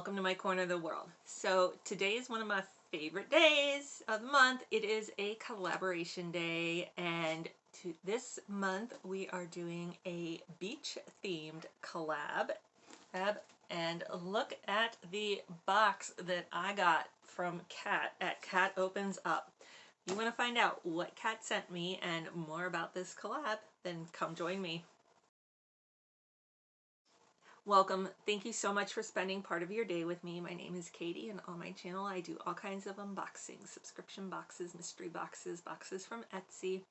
welcome to my corner of the world. So today is one of my favorite days of the month. It is a collaboration day, and this month we are doing a beach themed collab. And look at the box that I got from Kat at Kat Opens Up. You want to find out what Kat sent me and more about this collab, then come join me. Welcome. Thank you so much for spending part of your day with me. My name is Katie, and on my channel I do all kinds of unboxing, subscription boxes, mystery boxes, boxes from Etsy.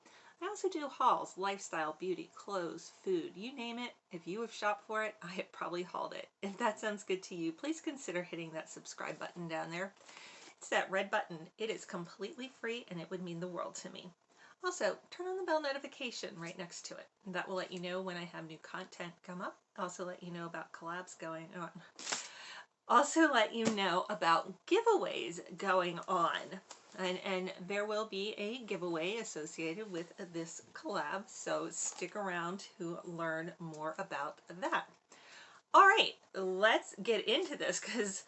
I also do hauls, lifestyle, beauty, clothes, food, you name it. If you have shopped for it, I have probably hauled it. If that sounds good to you, please consider hitting that subscribe button down there. It's that red button. It is completely free and it would mean the world to me. Also, turn on the bell notification right next to it. That will let you know when I have new content come up. Also let you know about collabs going on. Also let you know about giveaways going on. And there will be a giveaway associated with this collab, so stick around to learn more about that. All right, let's get into this because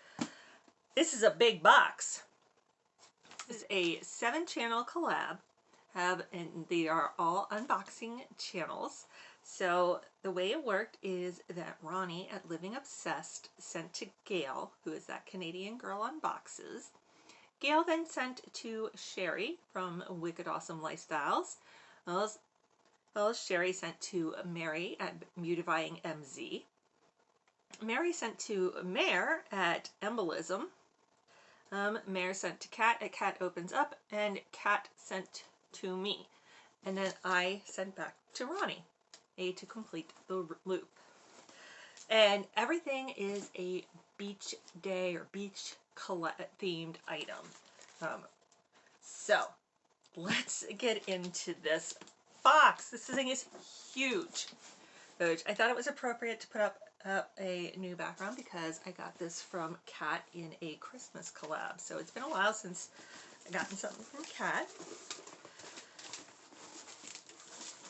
this is a big box. This is a 7-channel collab. And they are all unboxing channels. So the way it worked is that Ronnie at Living Obsessed sent to Gail, who is that Canadian girl on Boxes. Gail then sent to Sherry from Wicked Awesome Lifestyles. Well, Sherry sent to Mary at Beautifying Em Zee. Mary sent to Mare at Embolism. Mare sent to Kat at Kat Opens Up, and Kat sent to me, and then I sent back to Ronnie to complete the loop. And everything is a beach day or beach themed item. So let's get into this box. This thing is huge. I thought it was appropriate to put up a new background because I got this from Kat in a Christmas collab. So it's been a while since I gotten something from Kat.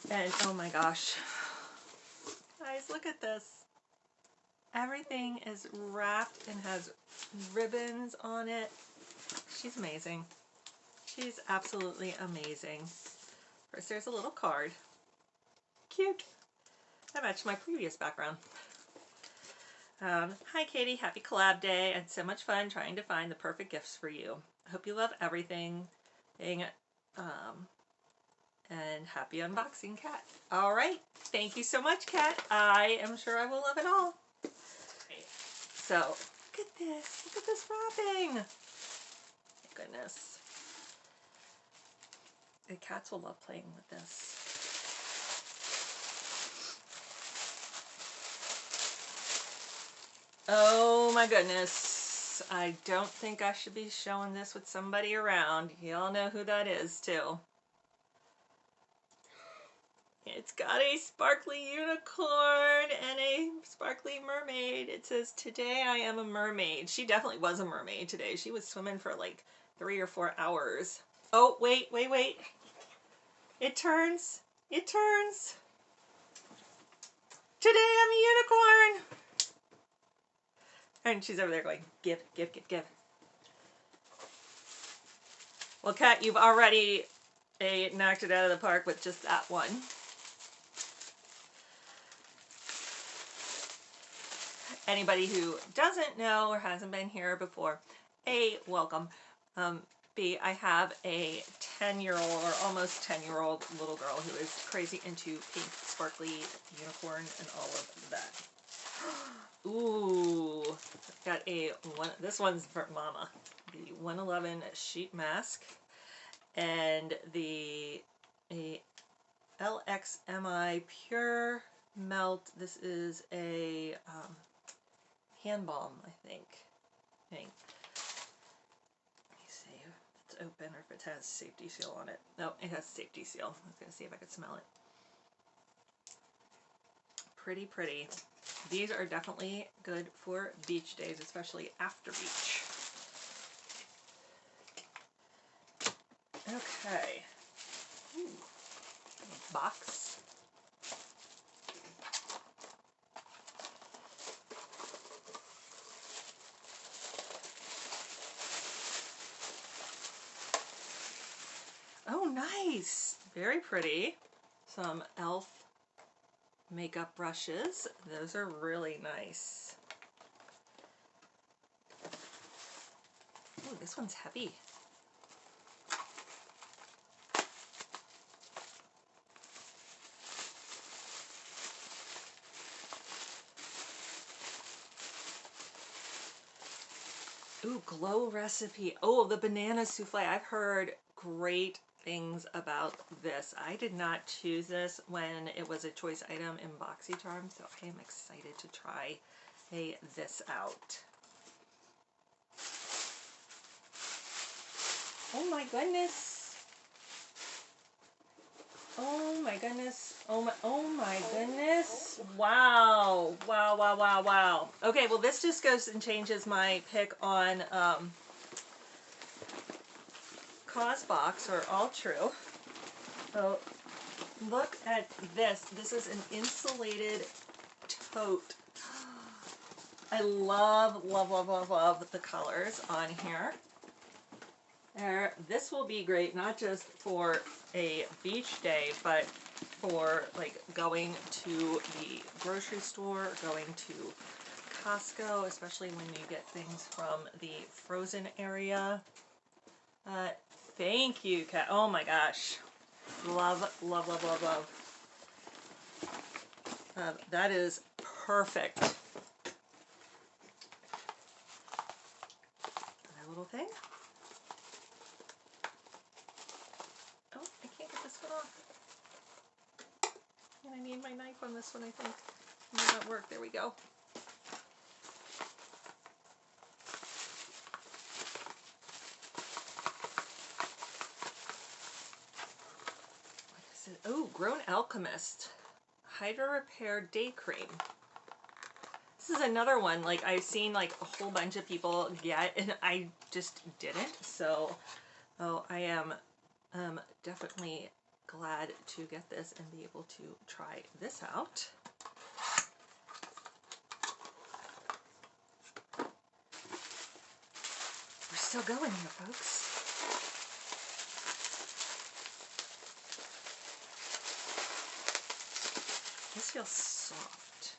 And oh my gosh, guys, look at this. Everything is wrapped and has ribbons on it. She's amazing. She's absolutely amazing. First, there's a little card. Cute. That matched my previous background. Hi Katie, happy collab day. I had so much fun trying to find the perfect gifts for you. I hope you love everything. And happy unboxing, Kat. All right, thank you so much, Kat. I am sure I will love it all. So look at this wrapping. My goodness, the cats will love playing with this. Oh my goodness, I don't think I should be showing this with somebody around. Y'all know who that is too. It's got a sparkly unicorn and a sparkly mermaid. It says, "Today I am a mermaid." She definitely was a mermaid today. She was swimming for like 3 or 4 hours. Oh, wait. It turns. It turns. "Today I'm a unicorn." And she's over there going, "Give, give, give, give." Well, Kat, you've already knocked it out of the park with just that one. Anybody who doesn't know or hasn't been here before, A, welcome. B, I have a 10-year-old or almost 10-year-old little girl who is crazy into pink, sparkly unicorn and all of that. Ooh, got this one's for Mama. The 111 sheet mask and the LXMI Pure Melt. This is a hand balm, I think. Let me see if it's open or if it has safety seal on it. No, it has safety seal. I was going to see if I could smell it. Pretty, pretty. These are definitely good for beach days, especially after beach. Okay. Ooh. Box. Nice, very pretty. Some e.l.f. makeup brushes. Those are really nice. Ooh, this one's heavy. Ooh, Glow Recipe. Oh, the banana souffle. I've heard great things about this. I did not choose this when it was a choice item in BoxyCharm, so I am excited to try this out. Oh my goodness. Oh my goodness. Oh my goodness. Wow. Wow, wow, wow, wow. Okay, well this just goes and changes my pick on Cosbox or All True. So look at this. This is an insulated tote. I love, love, love, love, love the colors on here. This will be great not just for a beach day, but for like going to the grocery store, going to Costco, especially when you get things from the frozen area. Thank you, Kat. Oh my gosh. Love, love, love, love, love. That is perfect. That little thing. Oh, I can't get this one off. And I need my knife on this one, I think. It might not work. There we go. What is it? Oh, Grown Alchemist Hydro Repair Day Cream. This is another one like I've seen like a whole bunch of people get, and I just didn't. So, I am definitely glad to get this and be able to try this out. We're still going here, folks. This feels soft.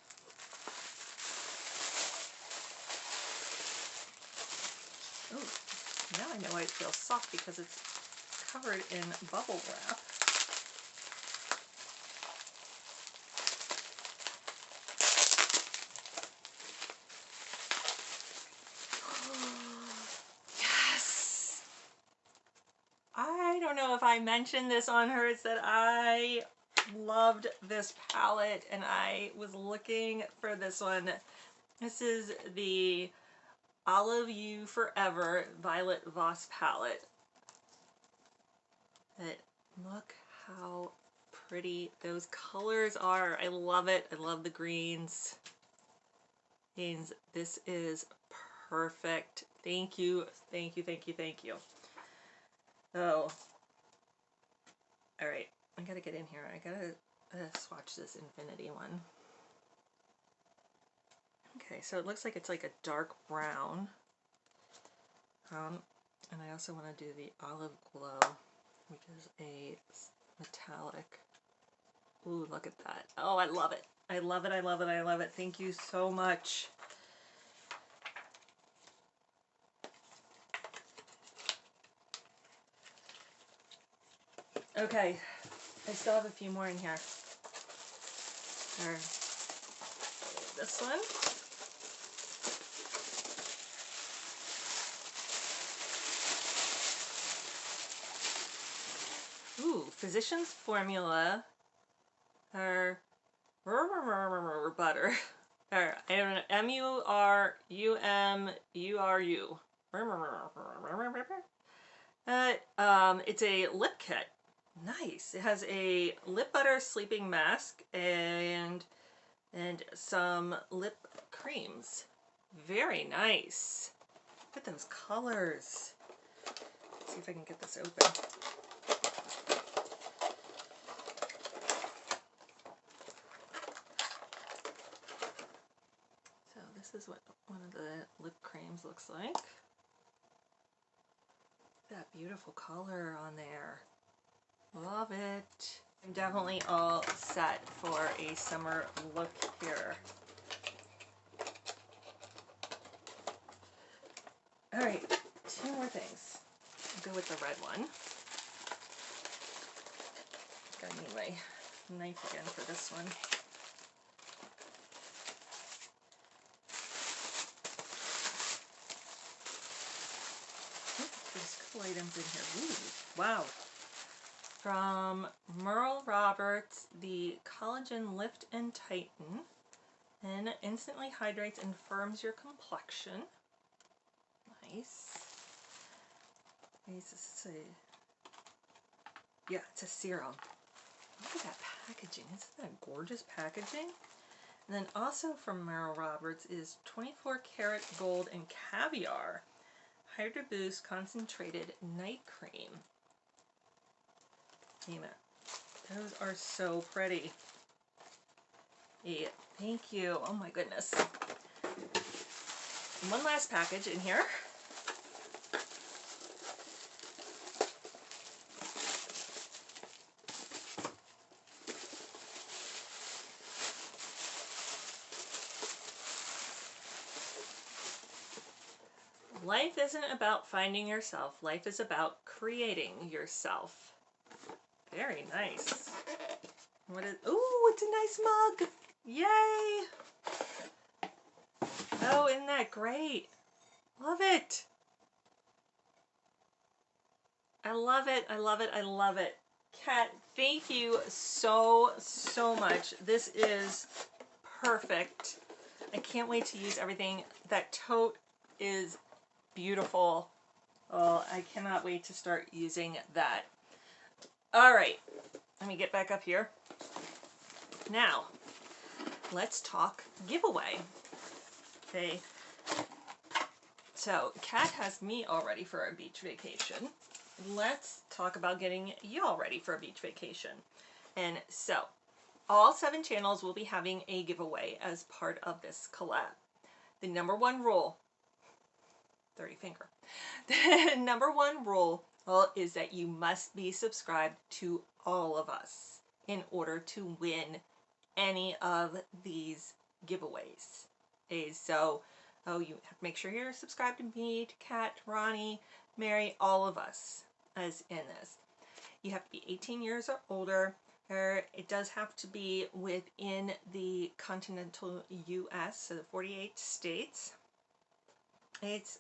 Oh, now I know why it feels soft, because it's covered in bubble wrap. Yes! I don't know if I mentioned this on hers that I loved this palette and I was looking for this one. This is the Olive You Forever Violet Voss palette. Look how pretty those colors are. I love it. I love the greens. Means this is perfect. Thank you. Thank you. Thank you. Thank you. Oh. All right. I gotta get in here. I gotta swatch this Infinity one. Okay, so it looks like it's like a dark brown. And I also want to do the Olive Glow, which is a metallic. Ooh, look at that. Oh, I love it. I love it. I love it. I love it. Thank you so much. Okay, I still have a few more in here. This one. Ooh, Physicians Formula. Butter. I don't know. M-U-R-U-M-U-R-U. It's a lip kit. Nice. It has a lip butter sleeping mask and some lip creams. Very nice. Look at those colors. Let's see if I can get this open. So this is what one of the lip creams looks like. That beautiful color on there. Love it. I'm definitely all set for a summer look here. All right, two more things. I'll go with the red one. Gotta need my knife again for this one. There's a couple items in here. Ooh, wow. From Merle Roberts, the Collagen Lift and Tighten, and instantly hydrates and firms your complexion. Nice. Yeah, it's a serum. Look at that packaging. Isn't that gorgeous packaging? And then also from Merle Roberts is 24 karat gold and caviar Hydra Boost concentrated night cream. Name it. Those are so pretty. Yeah, thank you. Oh my goodness. And one last package in here. Life isn't about finding yourself. Life is about creating yourself. Very nice. What is? Ooh, it's a nice mug. Yay! Oh, isn't that great? Love it. I love it. I love it. I love it. Kat, thank you so much. This is perfect. I can't wait to use everything. That tote is beautiful. Oh, I cannot wait to start using that. All right, let me get back up here. Now, let's talk giveaway. Okay, so Kat has me all ready for a beach vacation. Let's talk about getting you all ready for a beach vacation. And so, all 7 channels will be having a giveaway as part of this collab. The number one rule, 30 finger. The number one rule is that you must be subscribed to all of us in order to win any of these giveaways. Okay, so you have to make sure you're subscribed to me, to Kat, Ronnie, Mary, all of us as in this. You have to be 18 years or older. It does have to be within the continental US, so the 48 states. It's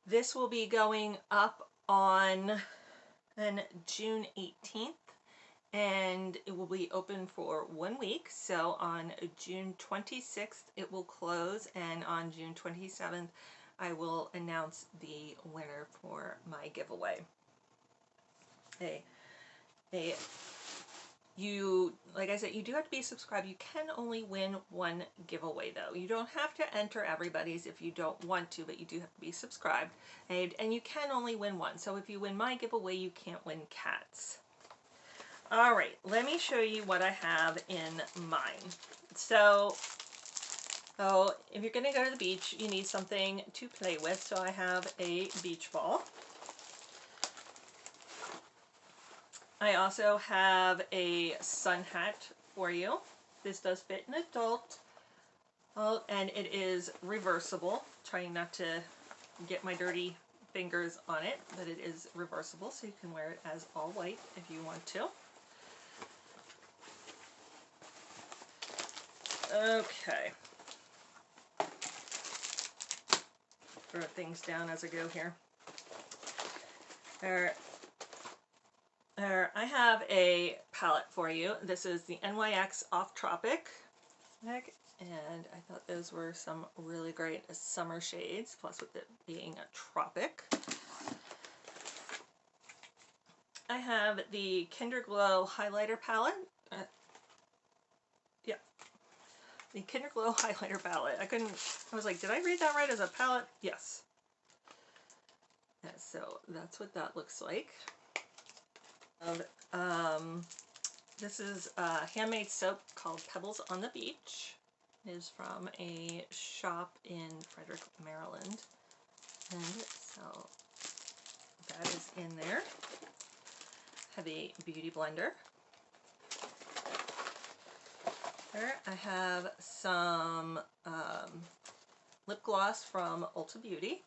this will be going up on June 18th, and it will be open for 1 week. So on June 26th it will close, and on June 27th I will announce the winner for my giveaway. You, like I said, you do have to be subscribed. You can only win one giveaway though. You don't have to enter everybody's if you don't want to, but you do have to be subscribed. And you can only win one. So if you win my giveaway, you can't win Kat's. All right, let me show you what I have in mine. So if you're gonna go to the beach, you need something to play with. So I have a beach ball. I also have a sun hat for you. This does fit an adult, and it is reversible. Trying not to get my dirty fingers on it, but it is reversible, so you can wear it as all white if you want to. Okay. Throw things down as I go here. I have a palette for you. This is the NYX Off Tropic, and I thought those were some really great summer shades, plus with it being a tropic. I have the Kinder Glow highlighter palette. Yeah, the Kinder Glow highlighter palette. I was like, did I read that right as a palette? Yes. Yeah, so that's what that looks like. This is a handmade soap called Pebbles on the Beach. It is from a shop in Frederick, Maryland. And so that is in there. have a beauty blender. There, I have some lip gloss from Ulta Beauty.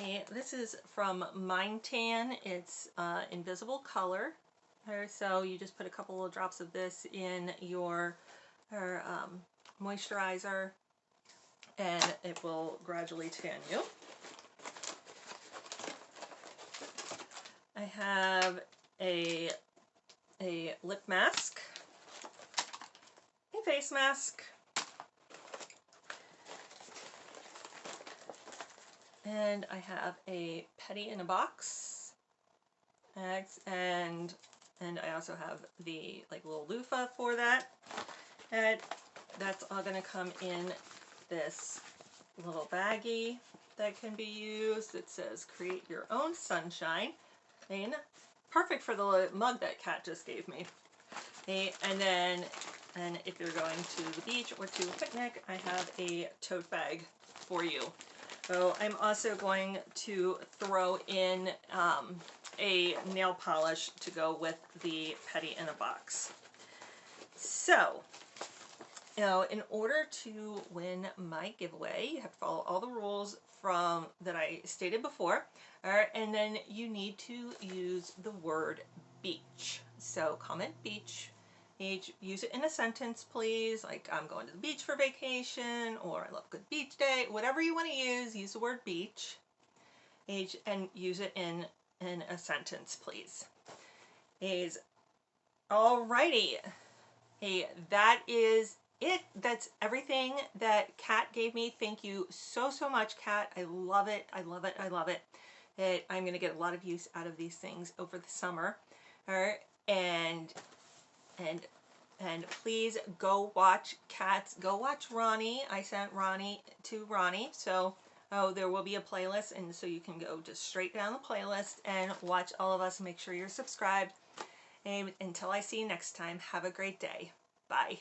And this is from Mind Tan. It's invisible color. So you just put a couple of drops of this in your moisturizer, and it will gradually tan you. I have a lip mask, a face mask, and I have a Petty in a Box, and I also have the like little loofah for that, and that's all going to come in this little baggie that can be used. It says create your own sunshine, and perfect for the mug that Kat just gave me. And if you're going to the beach or to a picnic, I have a tote bag for you. So I'm also going to throw in a nail polish to go with the Petty in a Box. So, you know, in order to win my giveaway, you have to follow all the rules that I stated before. All right, and then you need to use the word beach. So comment beach. Use it in a sentence, please. Like, I'm going to the beach for vacation, or I love a good beach day. Whatever you want to use the word beach. And use it in a sentence, please. Alrighty. That is it. That's everything that Kat gave me. Thank you so much, Kat. I love it. I love it. I love it. I'm going to get a lot of use out of these things over the summer. All right. And please go watch Ronnie. I sent Ronnie to Ronnie. So there will be a playlist, and so you can go just straight down the playlist and watch all of us. Make sure you're subscribed. And until I see you next time, have a great day. Bye.